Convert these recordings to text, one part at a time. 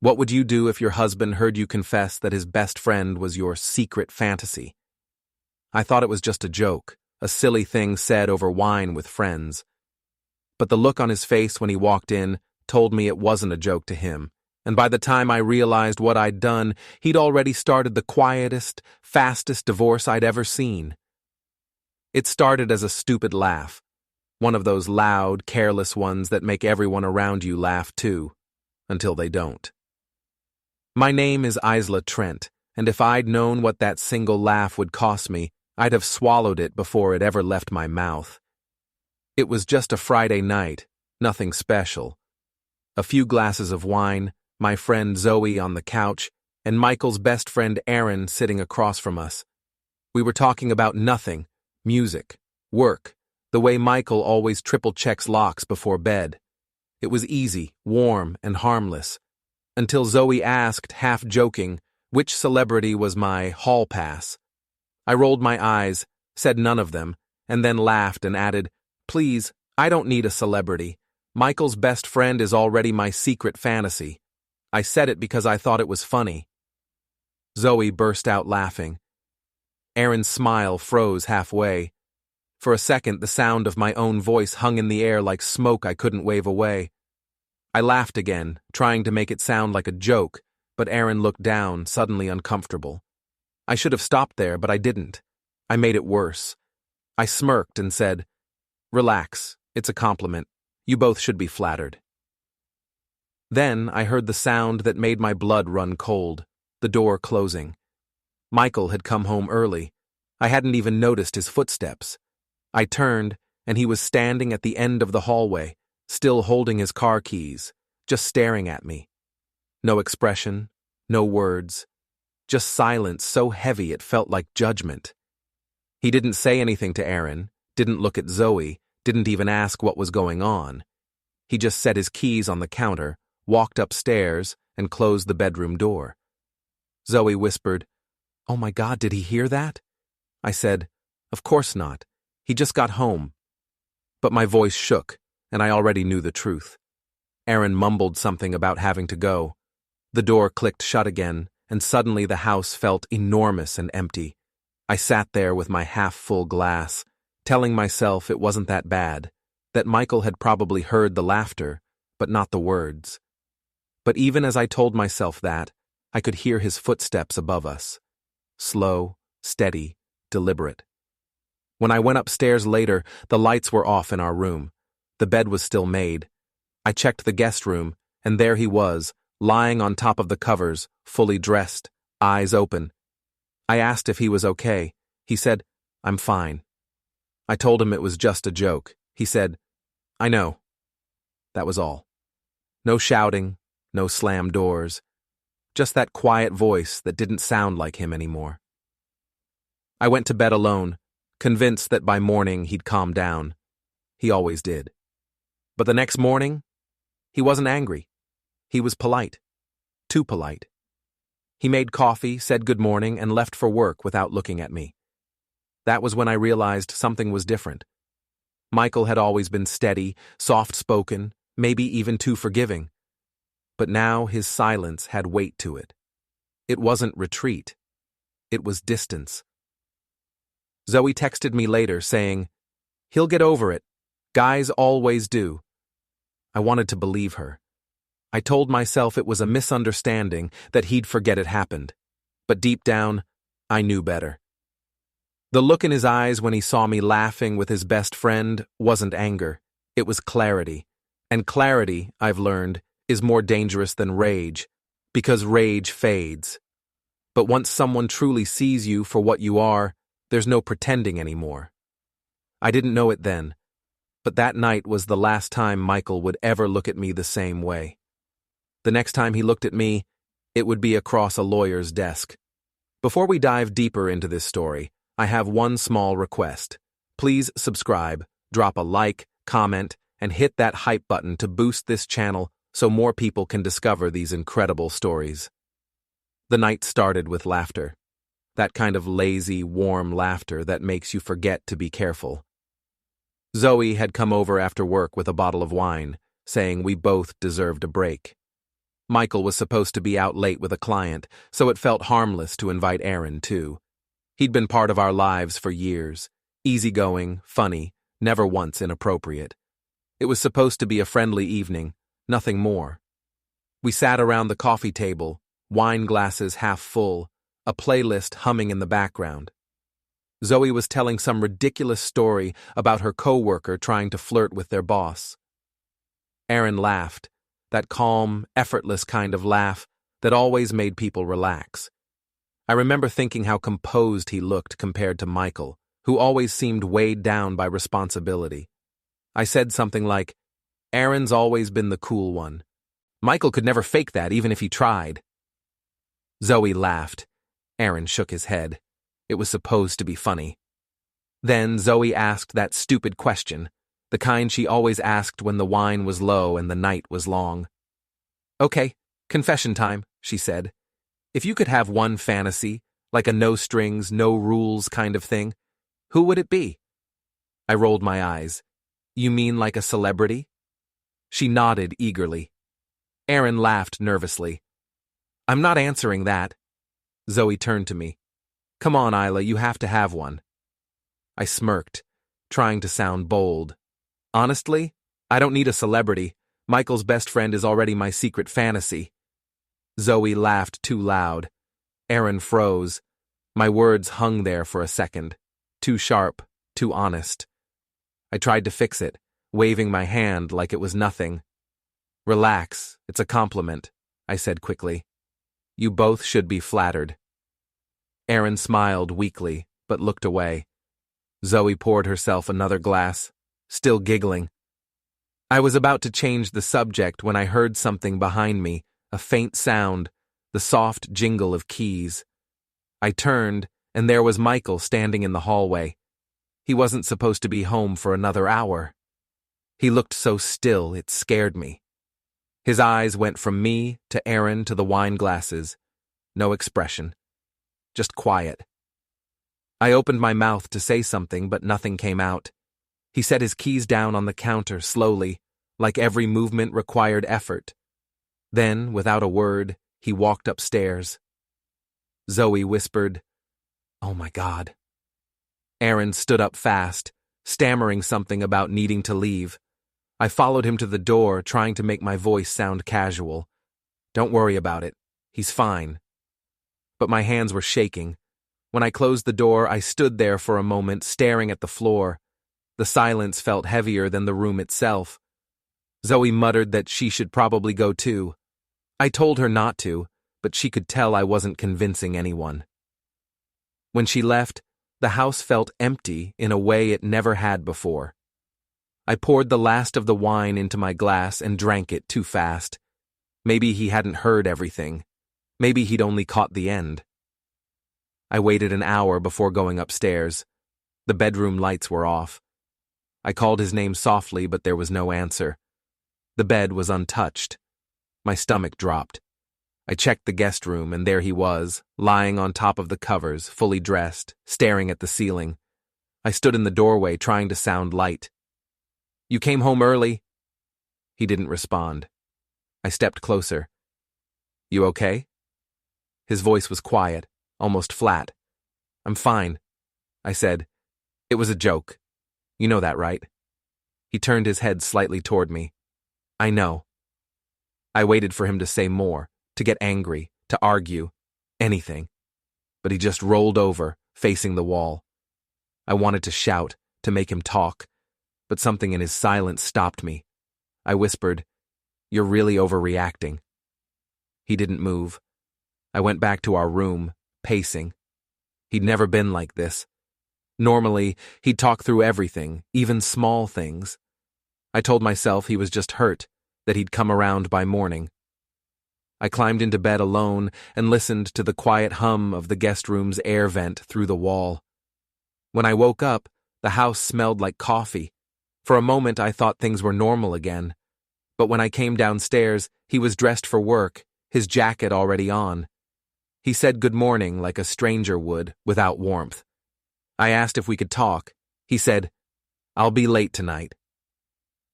What would you do if your husband heard you confess that his best friend was your secret fantasy? I thought it was just a joke, a silly thing said over wine with friends. But the look on his face when he walked in told me it wasn't a joke to him, and by the time I realized what I'd done, he'd already started the quietest, fastest divorce I'd ever seen. It started as a stupid laugh, one of those loud, careless ones that make everyone around you laugh too, until they don't. My name is Isla Trent, and if I'd known what that single laugh would cost me, I'd have swallowed it before it ever left my mouth. It was just a Friday night, nothing special. A few glasses of wine, my friend Zoe on the couch, and Michael's best friend Aaron sitting across from us. We were talking about nothing, music, work, the way Michael always triple-checks locks before bed. It was easy, warm, and harmless, until Zoe asked, half joking, which celebrity was my hall pass. I rolled my eyes, said none of them, and then laughed and added, "Please, I don't need a celebrity. Michael's best friend is already my secret fantasy." I said it because I thought it was funny. Zoe burst out laughing. Aaron's smile froze halfway. For a second, the sound of my own voice hung in the air like smoke I couldn't wave away. I laughed again, trying to make it sound like a joke, but Aaron looked down, suddenly uncomfortable. I should have stopped there, but I didn't. I made it worse. I smirked and said, "Relax, it's a compliment. You both should be flattered." Then I heard the sound that made my blood run cold, the door closing. Michael had come home early. I hadn't even noticed his footsteps. I turned, and he was standing at the end of the hallway, still holding his car keys, just staring at me. No expression, no words, just silence so heavy it felt like judgment. He didn't say anything to Aaron, didn't look at Zoe, didn't even ask what was going on. He just set his keys on the counter, walked upstairs, and closed the bedroom door. Zoe whispered, "Oh my God, did he hear that?" I said, "Of course not. He just got home." But my voice shook, and I already knew the truth. Aaron mumbled something about having to go. The door clicked shut again, and suddenly the house felt enormous and empty. I sat there with my half-full glass, telling myself it wasn't that bad, that Michael had probably heard the laughter, but not the words. But even as I told myself that, I could hear his footsteps above us. Slow, steady, deliberate. When I went upstairs later, the lights were off in our room. The bed was still made. I checked the guest room, and there he was, lying on top of the covers, fully dressed, eyes open. I asked if he was okay. He said, "I'm fine." I told him it was just a joke. He said, "I know." That was all. No shouting, no slam doors. Just that quiet voice that didn't sound like him anymore. I went to bed alone, convinced that by morning he'd calm down. He always did. But the next morning, he wasn't angry. He was polite. Too polite. He made coffee, said good morning, and left for work without looking at me. That was when I realized something was different. Michael had always been steady, soft-spoken, maybe even too forgiving. But now his silence had weight to it. It wasn't retreat. It was distance. Zoe texted me later saying, "He'll get over it. Guys always do." I wanted to believe her. I told myself it was a misunderstanding, that he'd forget it happened. But deep down, I knew better. The look in his eyes when he saw me laughing with his best friend wasn't anger. It was clarity. And clarity, I've learned, is more dangerous than rage, because rage fades. But once someone truly sees you for what you are, there's no pretending anymore. I didn't know it then, but that night was the last time Michael would ever look at me the same way. The next time he looked at me, it would be across a lawyer's desk. Before we dive deeper into this story, I have one small request. Please subscribe, drop a like, comment, and hit that hype button to boost this channel so more people can discover these incredible stories. The night started with laughter. That kind of lazy, warm laughter that makes you forget to be careful. Zoe had come over after work with a bottle of wine, saying we both deserved a break. Michael was supposed to be out late with a client, so it felt harmless to invite Aaron, too. He'd been part of our lives for years, easygoing, funny, never once inappropriate. It was supposed to be a friendly evening, nothing more. We sat around the coffee table, wine glasses half full, a playlist humming in the background. Zoe was telling some ridiculous story about her coworker trying to flirt with their boss. Aaron laughed, that calm, effortless kind of laugh that always made people relax. I remember thinking how composed he looked compared to Michael, who always seemed weighed down by responsibility. I said something like, "Aaron's always been the cool one. Michael could never fake that, even if he tried." Zoe laughed. Aaron shook his head. It was supposed to be funny. Then Zoe asked that stupid question, the kind she always asked when the wine was low and the night was long. "Okay, confession time," she said. "If you could have one fantasy, like a no-strings, no-rules kind of thing, who would it be?" I rolled my eyes. "You mean like a celebrity?" She nodded eagerly. Aaron laughed nervously. "I'm not answering that." Zoe turned to me. "Come on, Isla, you have to have one." I smirked, trying to sound bold. "Honestly, I don't need a celebrity. Michael's best friend is already my secret fantasy." Zoe laughed too loud. Aaron froze. My words hung there for a second. Too sharp, too honest. I tried to fix it, waving my hand like it was nothing. "Relax, it's a compliment," I said quickly. "You both should be flattered." Aaron smiled weakly, but looked away. Zoe poured herself another glass, still giggling. I was about to change the subject when I heard something behind me, a faint sound, the soft jingle of keys. I turned, and there was Michael standing in the hallway. He wasn't supposed to be home for another hour. He looked so still it scared me. His eyes went from me to Aaron to the wine glasses. No expression. Just quiet. I opened my mouth to say something, but nothing came out. He set his keys down on the counter slowly, like every movement required effort. Then, without a word, he walked upstairs. Zoe whispered, "Oh my God." Aaron stood up fast, stammering something about needing to leave. I followed him to the door, trying to make my voice sound casual. "Don't worry about it. He's fine." But my hands were shaking. When I closed the door, I stood there for a moment, staring at the floor. The silence felt heavier than the room itself. Zoe muttered that she should probably go too. I told her not to, but she could tell I wasn't convincing anyone. When she left, the house felt empty in a way it never had before. I poured the last of the wine into my glass and drank it too fast. Maybe he hadn't heard everything. Maybe he'd only caught the end. I waited an hour before going upstairs. The bedroom lights were off. I called his name softly, but there was no answer. The bed was untouched. My stomach dropped. I checked the guest room, and there he was, lying on top of the covers, fully dressed, staring at the ceiling. I stood in the doorway, trying to sound light. "You came home early?" He didn't respond. I stepped closer. "You okay?" His voice was quiet, almost flat. "I'm fine," I said. "It was a joke. You know that, right?" He turned his head slightly toward me. "I know." I waited for him to say more, to get angry, to argue, anything. But he just rolled over, facing the wall. I wanted to shout, to make him talk, but something in his silence stopped me. I whispered, "You're really overreacting." He didn't move. I went back to our room, pacing. He'd never been like this. Normally, he'd talk through everything, even small things. I told myself he was just hurt, that he'd come around by morning. I climbed into bed alone and listened to the quiet hum of the guest room's air vent through the wall. When I woke up, the house smelled like coffee. For a moment, I thought things were normal again. But when I came downstairs, he was dressed for work, his jacket already on. He said good morning like a stranger would, without warmth. I asked if we could talk. He said, "I'll be late tonight."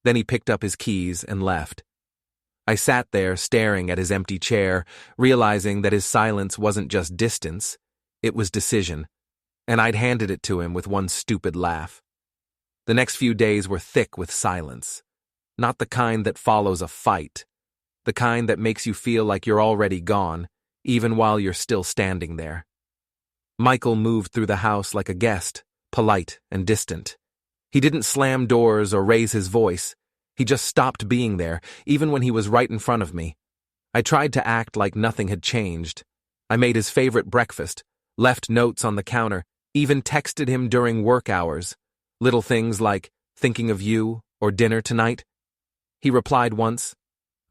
Then he picked up his keys and left. I sat there staring at his empty chair, realizing that his silence wasn't just distance, it was decision, and I'd handed it to him with one stupid laugh. The next few days were thick with silence. Not the kind that follows a fight. The kind that makes you feel like you're already gone, even while you're still standing there. Michael moved through the house like a guest, polite and distant. He didn't slam doors or raise his voice. He just stopped being there, even when he was right in front of me. I tried to act like nothing had changed. I made his favorite breakfast, left notes on the counter, even texted him during work hours. Little things like, thinking of you, or dinner tonight. He replied once,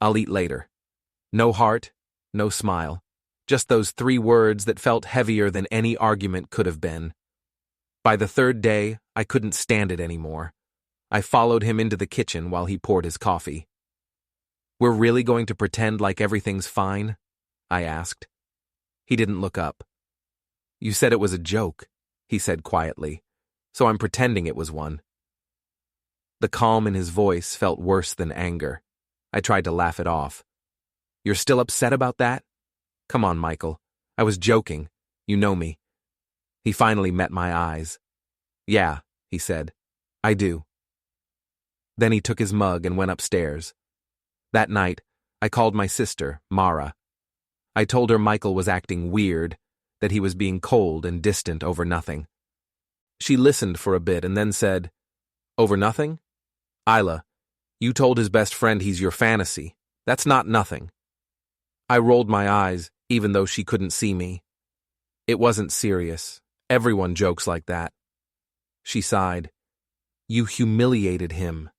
I'll eat later. No heart, no smile. Just those 3 words that felt heavier than any argument could have been. By the 3rd day, I couldn't stand it anymore. I followed him into the kitchen while he poured his coffee. We're really going to pretend like everything's fine? I asked. He didn't look up. You said it was a joke, he said quietly, so I'm pretending it was one. The calm in his voice felt worse than anger. I tried to laugh it off. You're still upset about that? Come on, Michael. I was joking. You know me. He finally met my eyes. Yeah, he said. I do. Then he took his mug and went upstairs. That night, I called my sister, Mara. I told her Michael was acting weird, that he was being cold and distant over nothing. She listened for a bit and then said, Over nothing? Isla, you told his best friend he's your fantasy. That's not nothing. I rolled my eyes, even though she couldn't see me. It wasn't serious. Everyone jokes like that. She sighed. You humiliated him.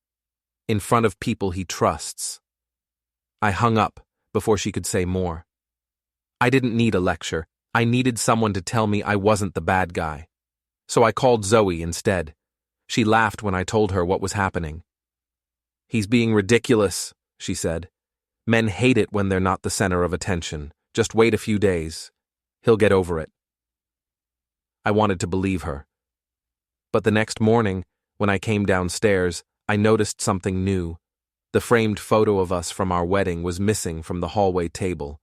In front of people he trusts. I hung up before she could say more. I didn't need a lecture. I needed someone to tell me I wasn't the bad guy. So I called Zoe instead. She laughed when I told her what was happening. He's being ridiculous, she said. Men hate it when they're not the center of attention. Just wait a few days. He'll get over it. I wanted to believe her. But the next morning, when I came downstairs, I noticed something new. The framed photo of us from our wedding was missing from the hallway table.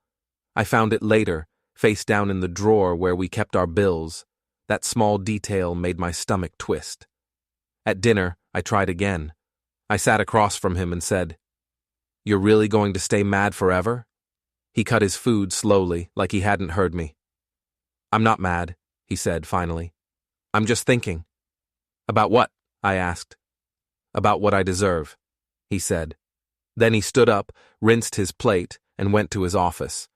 I found it later, face down in the drawer where we kept our bills. That small detail made my stomach twist. At dinner, I tried again. I sat across from him and said, You're really going to stay mad forever? He cut his food slowly, like he hadn't heard me. I'm not mad, he said finally. I'm just thinking. About what? I asked. About what I deserve, he said. Then he stood up, rinsed his plate, and went to his office.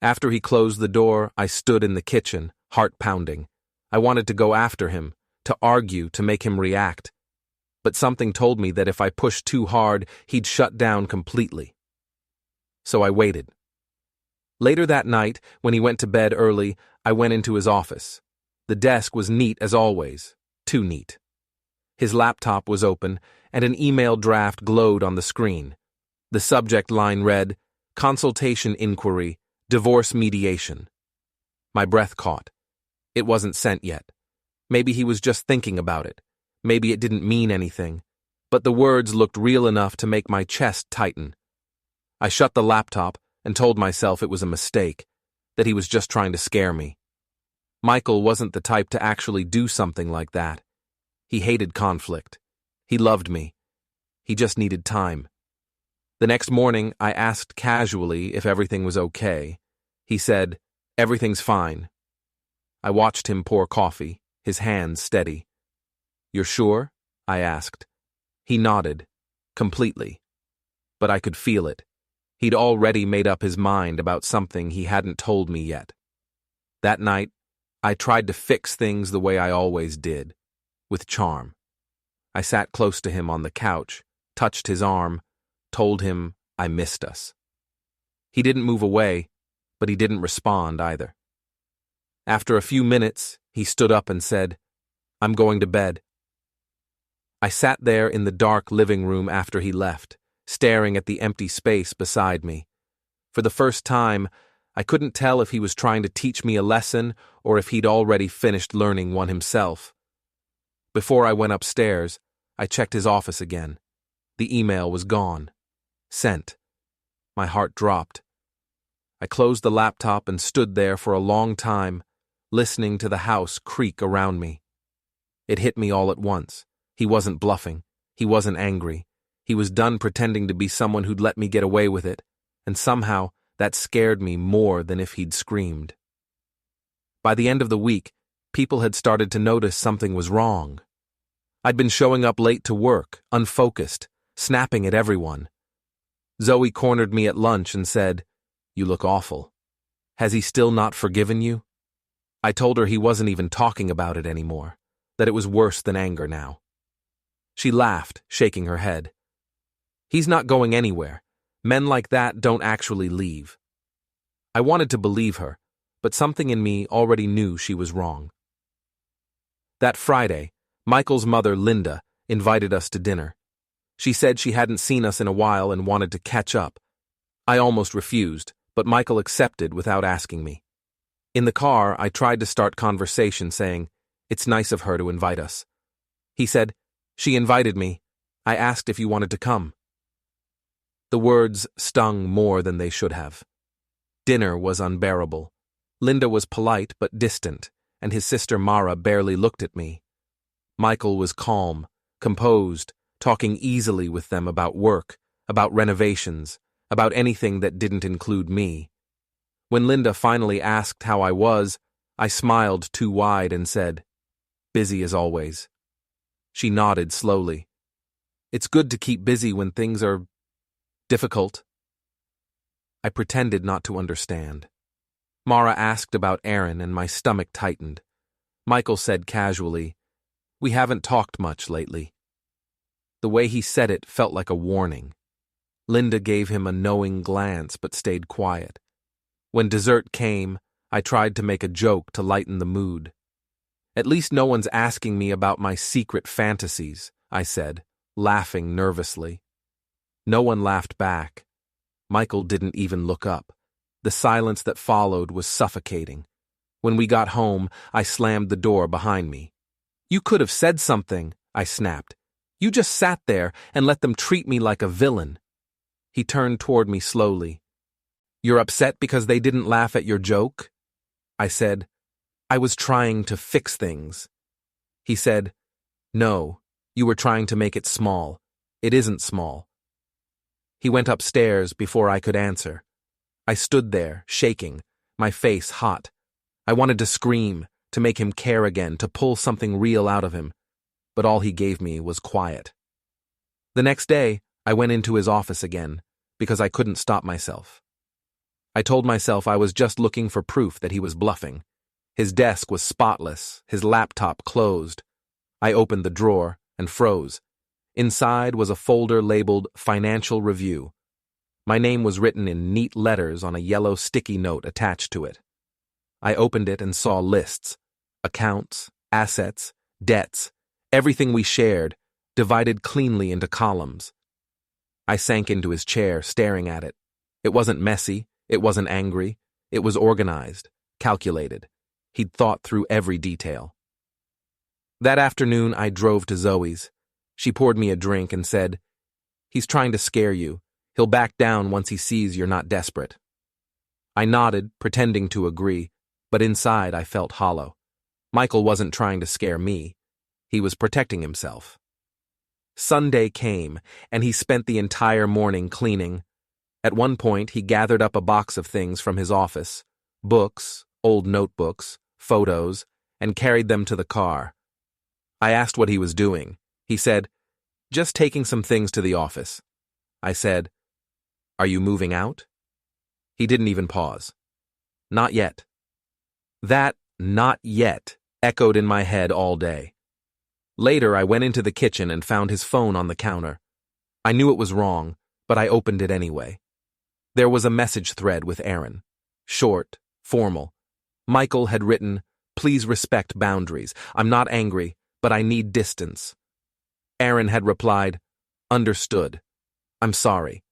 After he closed the door, I stood in the kitchen, heart pounding. I wanted to go after him, to argue, to make him react. But something told me that if I pushed too hard, he'd shut down completely. So I waited. Later that night, when he went to bed early, I went into his office. The desk was neat as always, too neat. His laptop was open, and an email draft glowed on the screen. The subject line read, Consultation Inquiry, Divorce Mediation. My breath caught. It wasn't sent yet. Maybe he was just thinking about it. Maybe it didn't mean anything. But the words looked real enough to make my chest tighten. I shut the laptop and told myself it was a mistake, that he was just trying to scare me. Michael wasn't the type to actually do something like that. He hated conflict. He loved me. He just needed time. The next morning, I asked casually if everything was okay. He said, Everything's fine. I watched him pour coffee, his hands steady. You're sure? I asked. He nodded, completely. But I could feel it. He'd already made up his mind about something he hadn't told me yet. That night, I tried to fix things the way I always did, with charm. I sat close to him on the couch, touched his arm, told him I missed us. He didn't move away, but he didn't respond either. After a few minutes, he stood up and said, I'm going to bed. I sat there in the dark living room after he left, staring at the empty space beside me. For the first time, I couldn't tell if he was trying to teach me a lesson or if he'd already finished learning one himself. Before I went upstairs, I checked his office again. The email was gone. Sent. My heart dropped. I closed the laptop and stood there for a long time, listening to the house creak around me. It hit me all at once. He wasn't bluffing. He wasn't angry. He was done pretending to be someone who'd let me get away with it, and somehow that scared me more than if he'd screamed. By the end of the week, people had started to notice something was wrong. I'd been showing up late to work, unfocused, snapping at everyone. Zoe cornered me at lunch and said, "You look awful. Has he still not forgiven you?" I told her he wasn't even talking about it anymore, that it was worse than anger now. She laughed, shaking her head. "He's not going anywhere. Men like that don't actually leave." I wanted to believe her, but something in me already knew she was wrong. That Friday, Michael's mother, Linda, invited us to dinner. She said she hadn't seen us in a while and wanted to catch up. I almost refused, but Michael accepted without asking me. In the car, I tried to start conversation saying, "It's nice of her to invite us." He said, "She invited me. I asked if you wanted to come." The words stung more than they should have. Dinner was unbearable. Linda was polite but distant, and his sister Mara barely looked at me. Michael was calm, composed, talking easily with them about work, about renovations, about anything that didn't include me. When Linda finally asked how I was, I smiled too wide and said, "Busy as always." She nodded slowly. "It's good to keep busy when things are difficult." I pretended not to understand. Mara asked about Aaron and my stomach tightened. Michael said casually, "We haven't talked much lately." The way he said it felt like a warning. Linda gave him a knowing glance but stayed quiet. When dessert came, I tried to make a joke to lighten the mood. "At least no one's asking me about my secret fantasies," I said, laughing nervously. No one laughed back. Michael didn't even look up. The silence that followed was suffocating. When we got home, I slammed the door behind me. "You could have said something," I snapped. "You just sat there and let them treat me like a villain." He turned toward me slowly. "You're upset because they didn't laugh at your joke?" I said, "I was trying to fix things." He said, "No, you were trying to make it small. It isn't small." He went upstairs before I could answer. I stood there, shaking, my face hot. I wanted to scream, to make him care again, to pull something real out of him, but all he gave me was quiet. The next day, I went into his office again, because I couldn't stop myself. I told myself I was just looking for proof that he was bluffing. His desk was spotless, his laptop closed. I opened the drawer and froze. Inside was a folder labeled Financial Review. My name was written in neat letters on a yellow sticky note attached to it. I opened it and saw lists, accounts, assets, debts, everything we shared, divided cleanly into columns. I sank into his chair, staring at it. It wasn't messy, it wasn't angry, it was organized, calculated. He'd thought through every detail. That afternoon, I drove to Zoe's. She poured me a drink and said, "He's trying to scare you. He'll back down once he sees you're not desperate." I nodded, pretending to agree, but inside I felt hollow. Michael wasn't trying to scare me. He was protecting himself. Sunday came, and he spent the entire morning cleaning. At one point, he gathered up a box of things from his office, books, old notebooks, photos, and carried them to the car. I asked what he was doing. He said, "Just taking some things to the office." I said, "Are you moving out?" He didn't even pause. "Not yet." That "not yet" echoed in my head all day. Later, I went into the kitchen and found his phone on the counter. I knew it was wrong, but I opened it anyway. There was a message thread with Aaron. Short, formal. Michael had written, "Please respect boundaries. I'm not angry, but I need distance." Aaron had replied, "Understood. I'm sorry."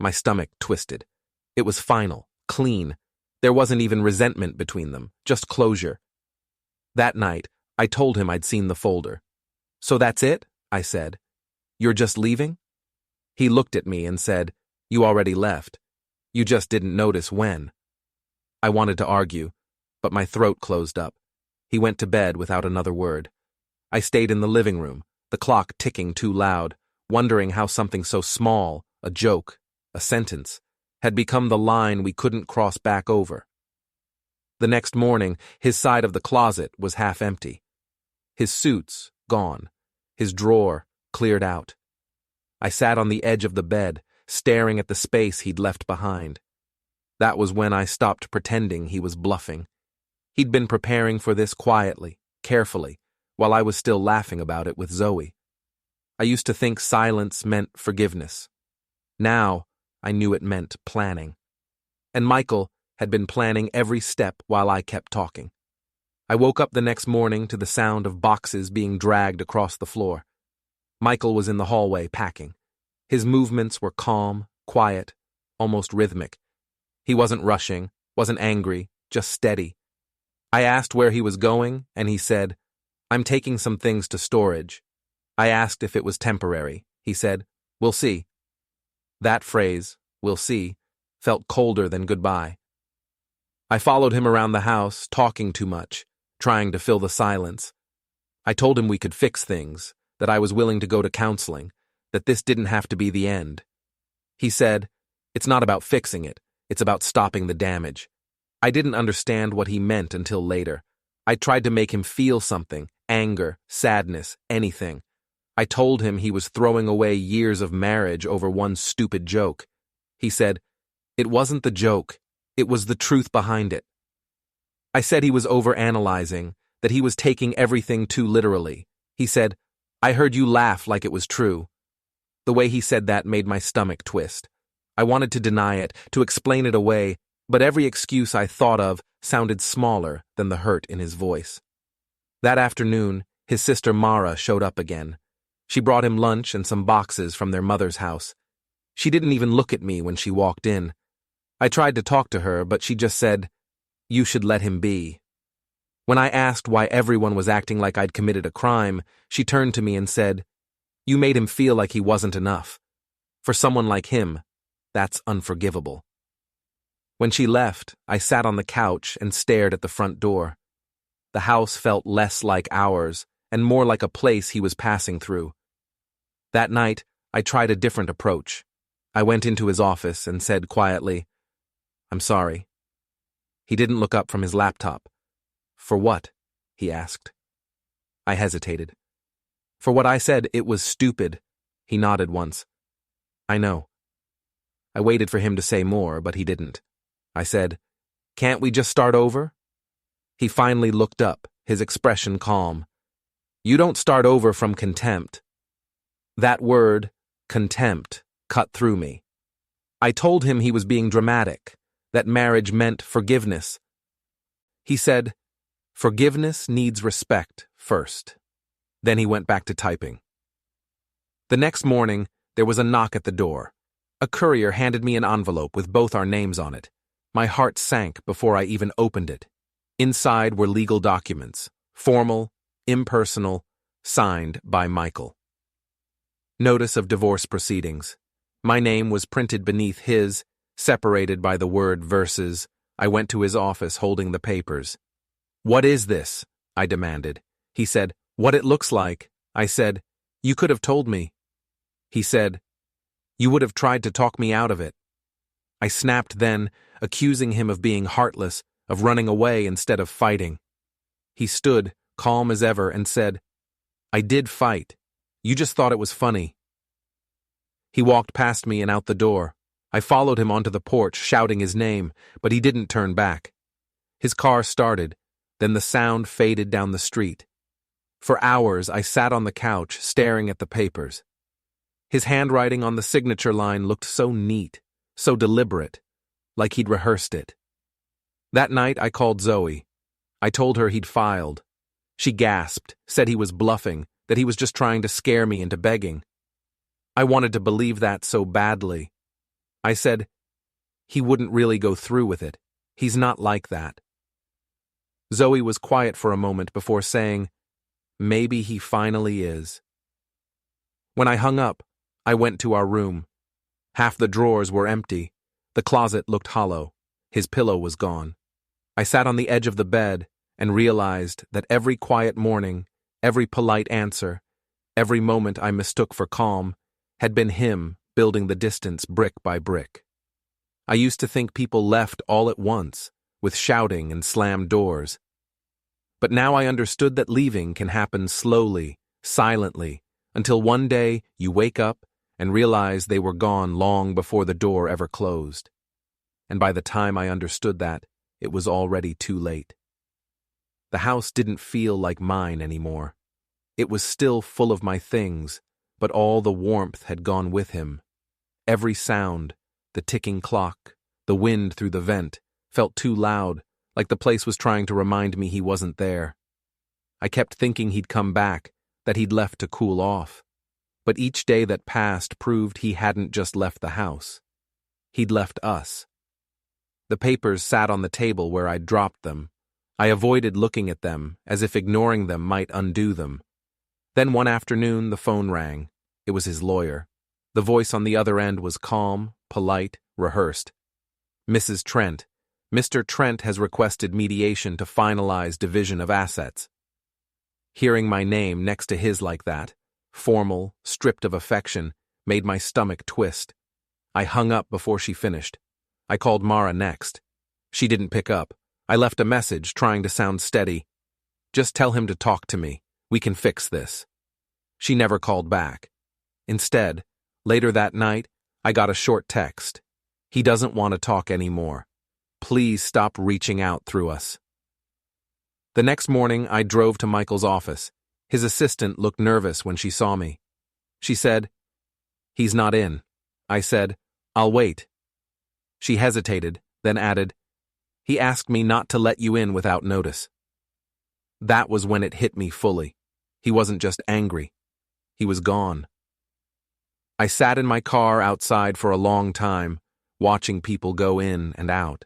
My stomach twisted. It was final, clean. There wasn't even resentment between them, just closure. That night, I told him I'd seen the folder. "So that's it?" I said. "You're just leaving?" He looked at me and said, "You already left. You just didn't notice when. I wanted to argue, but my throat closed up. He went to bed without another word. I stayed in the living room, the clock ticking too loud, wondering how something so small, a joke, a sentence, had become the line we couldn't cross back over. The next morning, his side of the closet was half empty. His suits, gone. His drawer, cleared out. I sat on the edge of the bed, staring at the space he'd left behind. That was when I stopped pretending he was bluffing. He'd been preparing for this quietly, carefully, while I was still laughing about it with Zoe. I used to think silence meant forgiveness. Now, I knew it meant planning. And Michael had been planning every step while I kept talking. I woke up the next morning to the sound of boxes being dragged across the floor. Michael was in the hallway packing. His movements were calm, quiet, almost rhythmic. He wasn't rushing, wasn't angry, just steady. I asked where he was going, and he said, "I'm taking some things to storage." I asked if it was temporary. He said, "We'll see." That phrase, "we'll see," felt colder than goodbye. I followed him around the house, talking too much, trying to fill the silence. I told him we could fix things, that I was willing to go to counseling, that this didn't have to be the end. He said, "It's not about fixing it, it's about stopping the damage." I didn't understand what he meant until later. I tried to make him feel something, anger, sadness, anything. I told him he was throwing away years of marriage over one stupid joke. He said, "It wasn't the joke, it was the truth behind it." I said he was overanalyzing, that he was taking everything too literally. He said, "I heard you laugh like it was true." The way he said that made my stomach twist. I wanted to deny it, to explain it away, but every excuse I thought of sounded smaller than the hurt in his voice. That afternoon, his sister Mara showed up again. She brought him lunch and some boxes from their mother's house. She didn't even look at me when she walked in. I tried to talk to her, but she just said, "You should let him be." When I asked why everyone was acting like I'd committed a crime, she turned to me and said, "You made him feel like he wasn't enough. For someone like him, that's unforgivable." When she left, I sat on the couch and stared at the front door. The house felt less like ours and more like a place he was passing through. That night, I tried a different approach. I went into his office and said quietly, "I'm sorry." He didn't look up from his laptop. "For what?" he asked. I hesitated. "For what I said, it was stupid." He nodded once. "I know." I waited for him to say more, but he didn't. I said, "Can't we just start over?" He finally looked up, his expression calm. "You don't start over from contempt." That word, contempt, cut through me. I told him he was being dramatic, that marriage meant forgiveness. He said, "Forgiveness needs respect first." Then he went back to typing. The next morning, there was a knock at the door. A courier handed me an envelope with both our names on it. My heart sank before I even opened it. Inside were legal documents, formal, impersonal, signed by Michael. Notice of divorce proceedings. My name was printed beneath his, separated by the word verses. I went to his office holding the papers. "What is this?" I demanded. He said, "What it looks like." I said, "You could have told me." He said, "You would have tried to talk me out of it." I snapped then, accusing him of being heartless, of running away instead of fighting. He stood, calm as ever, and said, "I did fight. You just thought it was funny." He walked past me and out the door. I followed him onto the porch, shouting his name, but he didn't turn back. His car started, then the sound faded down the street. For hours, I sat on the couch, staring at the papers. His handwriting on the signature line looked so neat, so deliberate, like he'd rehearsed it. That night, I called Zoe. I told her he'd filed. She gasped, said he was bluffing, that he was just trying to scare me into begging. I wanted to believe that so badly. I said, "He wouldn't really go through with it. He's not like that." Zoe was quiet for a moment before saying, "Maybe he finally is." When I hung up, I went to our room. Half the drawers were empty. The closet looked hollow. His pillow was gone. I sat on the edge of the bed and realized that every quiet morning, every polite answer, every moment I mistook for calm, had been him building the distance brick by brick. I used to think people left all at once, with shouting and slammed doors. But now I understood that leaving can happen slowly, silently, until one day you wake up and realize they were gone long before the door ever closed. And by the time I understood that, it was already too late. The house didn't feel like mine anymore. It was still full of my things, but all the warmth had gone with him. Every sound, the ticking clock, the wind through the vent, felt too loud, like the place was trying to remind me he wasn't there. I kept thinking he'd come back, that he'd left to cool off. But each day that passed proved he hadn't just left the house. He'd left us. The papers sat on the table where I'd dropped them. I avoided looking at them, as if ignoring them might undo them. Then one afternoon the phone rang. It was his lawyer. The voice on the other end was calm, polite, rehearsed. Mrs. Trent, Mr. Trent has requested mediation to finalize division of assets. Hearing my name next to his like that, formal, stripped of affection, made my stomach twist. I hung up before she finished. I called Mara next. She didn't pick up. I left a message trying to sound steady. Just tell him to talk to me. We can fix this. She never called back. Instead, later that night, I got a short text. He doesn't want to talk anymore. Please stop reaching out through us. The next morning, I drove to Michael's office. His assistant looked nervous when she saw me. She said, "He's not in." I said, "I'll wait." She hesitated, then added, "He asked me not to let you in without notice." That was when it hit me fully. He wasn't just angry. He was gone. I sat in my car outside for a long time, watching people go in and out.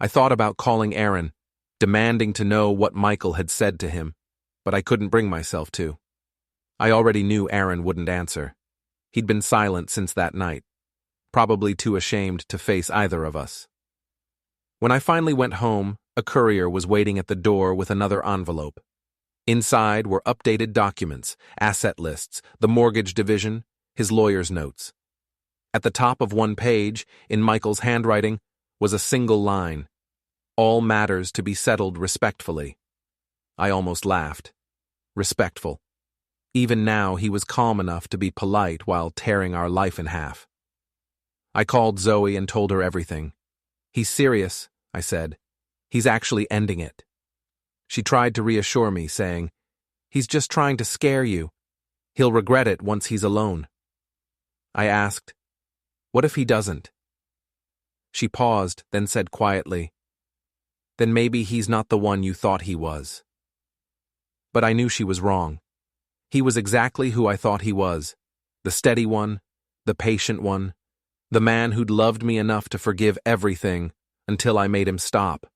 I thought about calling Aaron, demanding to know what Michael had said to him, but I couldn't bring myself to. I already knew Aaron wouldn't answer. He'd been silent since that night, probably too ashamed to face either of us. When I finally went home, a courier was waiting at the door with another envelope. Inside were updated documents, asset lists, the mortgage division, his lawyer's notes. At the top of one page, in Michael's handwriting, was a single line: "All matters to be settled respectfully." I almost laughed. Respectful. Even now, he was calm enough to be polite while tearing our life in half. I called Zoe and told her everything. "He's serious," I said. "He's actually ending it." She tried to reassure me, saying, "He's just trying to scare you. He'll regret it once he's alone." I asked, "What if he doesn't?" She paused, then said quietly, "Then maybe he's not the one you thought he was." But I knew she was wrong. He was exactly who I thought he was, the steady one, the patient one, the man who'd loved me enough to forgive everything until I made him stop.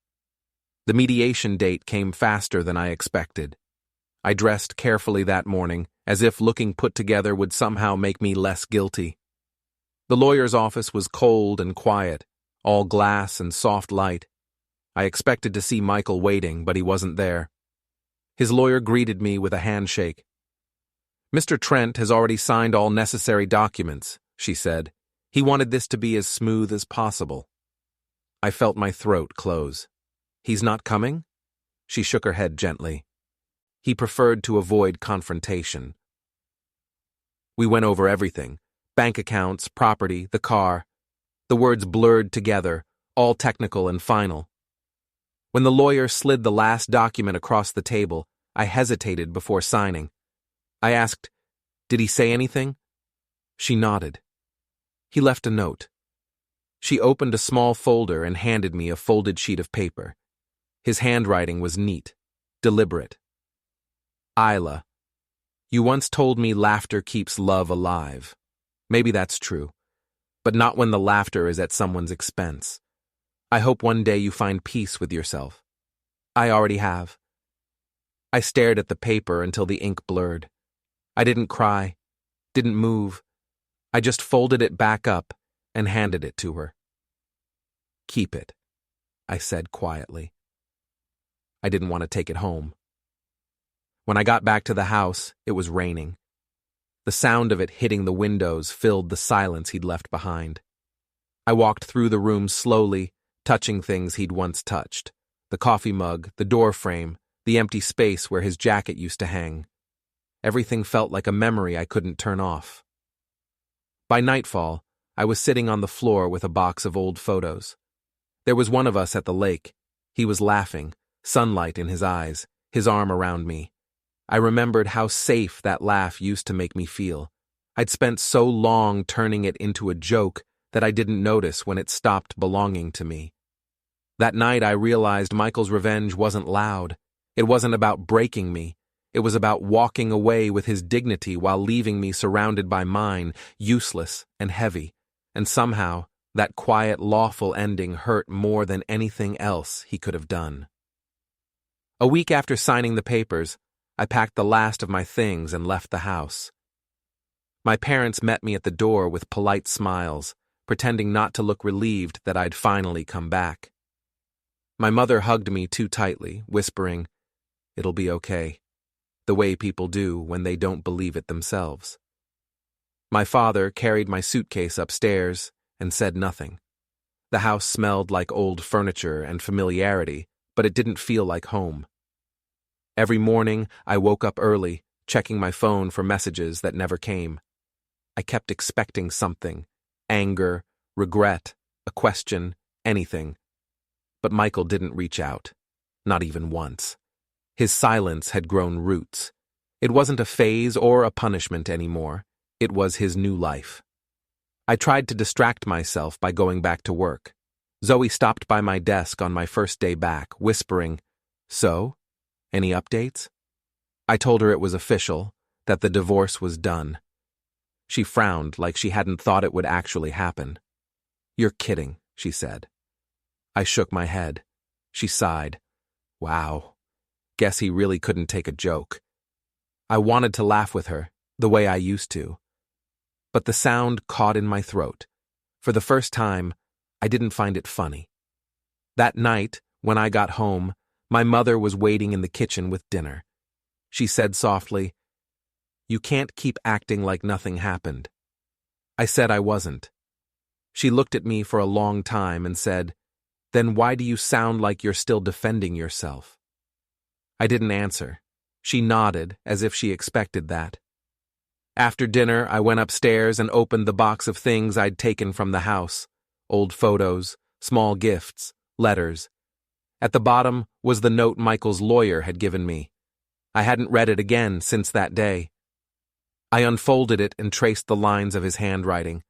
The mediation date came faster than I expected. I dressed carefully that morning, as if looking put together would somehow make me less guilty. The lawyer's office was cold and quiet, all glass and soft light. I expected to see Michael waiting, but he wasn't there. His lawyer greeted me with a handshake. "Mr. Trent has already signed all necessary documents," she said. "He wanted this to be as smooth as possible." I felt my throat close. "He's not coming?" She shook her head gently. He preferred to avoid confrontation. We went over everything: bank accounts, property, the car. The words blurred together, all technical and final. When the lawyer slid the last document across the table, I hesitated before signing. I asked, "Did he say anything?" She nodded. "He left a note." She opened a small folder and handed me a folded sheet of paper. His handwriting was neat, deliberate. "Isla, you once told me laughter keeps love alive. Maybe that's true, but not when the laughter is at someone's expense. I hope one day you find peace with yourself." "I already have." I stared at the paper until the ink blurred. I didn't cry, didn't move. I just folded it back up and handed it to her. Keep it, I said quietly. I didn't want to take it home. When I got back to the house, it was raining. The sound of it hitting the windows filled the silence he'd left behind. I walked through the room slowly, touching things he'd once touched. The coffee mug, the door frame, the empty space where his jacket used to hang. Everything felt like a memory I couldn't turn off. By nightfall, I was sitting on the floor with a box of old photos. There was one of us at the lake. He was laughing, sunlight in his eyes, his arm around me. I remembered how safe that laugh used to make me feel. I'd spent so long turning it into a joke that I didn't notice when it stopped belonging to me. That night I realized Michael's revenge wasn't loud. It wasn't about breaking me. It was about walking away with his dignity while leaving me surrounded by mine, useless and heavy. And somehow, that quiet, lawful ending hurt more than anything else he could have done. A week after signing the papers, I packed the last of my things and left the house. My parents met me at the door with polite smiles, pretending not to look relieved that I'd finally come back. My mother hugged me too tightly, whispering, "It'll be okay," the way people do when they don't believe it themselves. My father carried my suitcase upstairs and said nothing. The house smelled like old furniture and familiarity, but it didn't feel like home. Every morning, I woke up early, checking my phone for messages that never came. I kept expecting something: anger, regret, a question, anything. But Michael didn't reach out, not even once. His silence had grown roots. It wasn't a phase or a punishment anymore. It was his new life. I tried to distract myself by going back to work. Zoe stopped by my desk on my first day back, whispering, "So? Any updates?" I told her it was official, that the divorce was done. She frowned like she hadn't thought it would actually happen. "You're kidding," she said. I shook my head. She sighed. Wow. Guess he really couldn't take a joke. I wanted to laugh with her, the way I used to. But the sound caught in my throat. For the first time, I didn't find it funny. That night, when I got home, my mother was waiting in the kitchen with dinner. She said softly, "You can't keep acting like nothing happened." I said I wasn't. She looked at me for a long time and said, "Then why do you sound like you're still defending yourself?" I didn't answer. She nodded, as if she expected that. After dinner, I went upstairs and opened the box of things I'd taken from the house: old photos, small gifts, letters. At the bottom was the note Michael's lawyer had given me. I hadn't read it again since that day. I unfolded it and traced the lines of his handwriting.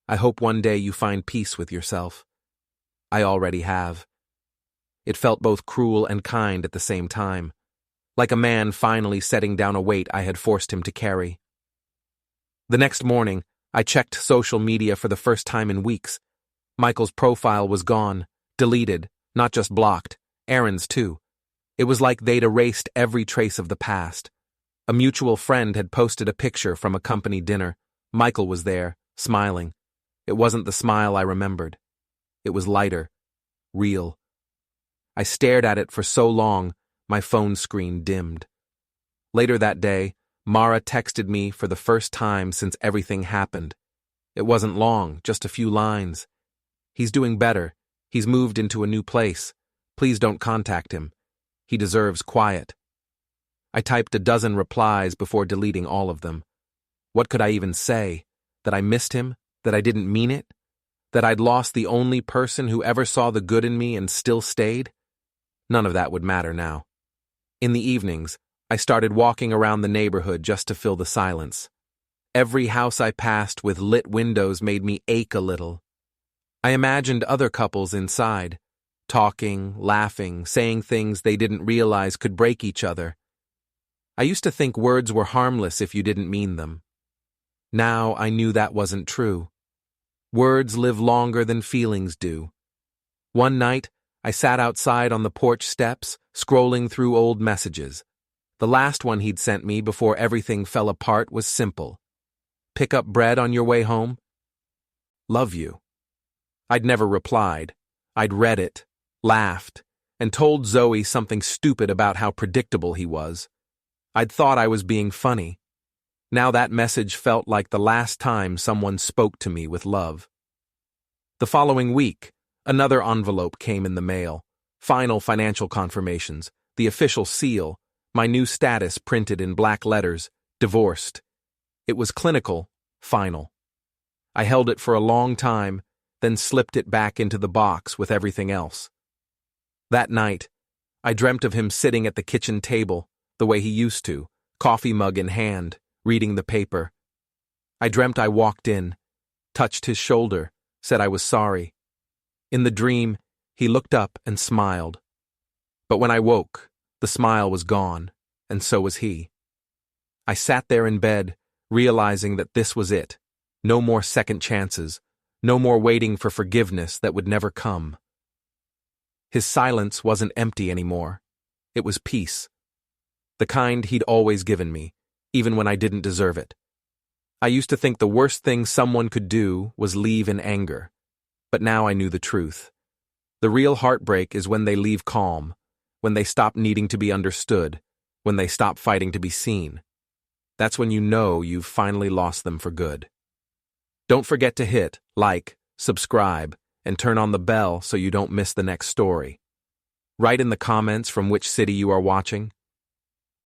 "I hope one day you find peace with yourself." I already have. It felt both cruel and kind at the same time, like a man finally setting down a weight I had forced him to carry. The next morning, I checked social media for the first time in weeks. Michael's profile was gone, deleted, not just blocked, Aaron's too. It was like they'd erased every trace of the past. A mutual friend had posted a picture from a company dinner. Michael was there, smiling. It wasn't the smile I remembered. It was lighter, real. I stared at it for so long, my phone screen dimmed. Later that day, Mara texted me for the first time since everything happened. It wasn't long, just a few lines. "He's doing better. He's moved into a new place. Please don't contact him. He deserves quiet." I typed a dozen replies before deleting all of them. What could I even say? That I missed him? That I didn't mean it? That I'd lost the only person who ever saw the good in me and still stayed? None of that would matter now. In the evenings, I started walking around the neighborhood just to fill the silence. Every house I passed with lit windows made me ache a little. I imagined other couples inside, talking, laughing, saying things they didn't realize could break each other. I used to think words were harmless if you didn't mean them. Now I knew that wasn't true. Words live longer than feelings do. One night, I sat outside on the porch steps, scrolling through old messages. The last one he'd sent me before everything fell apart was simple. "Pick up bread on your way home? Love you." I'd never replied. I'd read it, laughed, and told Zoe something stupid about how predictable he was. I'd thought I was being funny. Now that message felt like the last time someone spoke to me with love. The following week, another envelope came in the mail. Final financial confirmations, the official seal, my new status printed in black letters, divorced. It was clinical, final. I held it for a long time, then slipped it back into the box with everything else. That night, I dreamt of him sitting at the kitchen table, the way he used to, coffee mug in hand, reading the paper. I dreamt I walked in, touched his shoulder, said I was sorry. In the dream, he looked up and smiled. But when I woke, the smile was gone, and so was he. I sat there in bed, realizing that this was it. No more second chances, no more waiting for forgiveness that would never come. His silence wasn't empty anymore. It was peace. The kind he'd always given me, even when I didn't deserve it. I used to think the worst thing someone could do was leave in anger. But now I knew the truth. The real heartbreak is when they leave calm, when they stop needing to be understood, when they stop fighting to be seen. That's when you know you've finally lost them for good. Don't forget to hit like, subscribe, and turn on the bell so you don't miss the next story. Write in the comments from which city you are watching.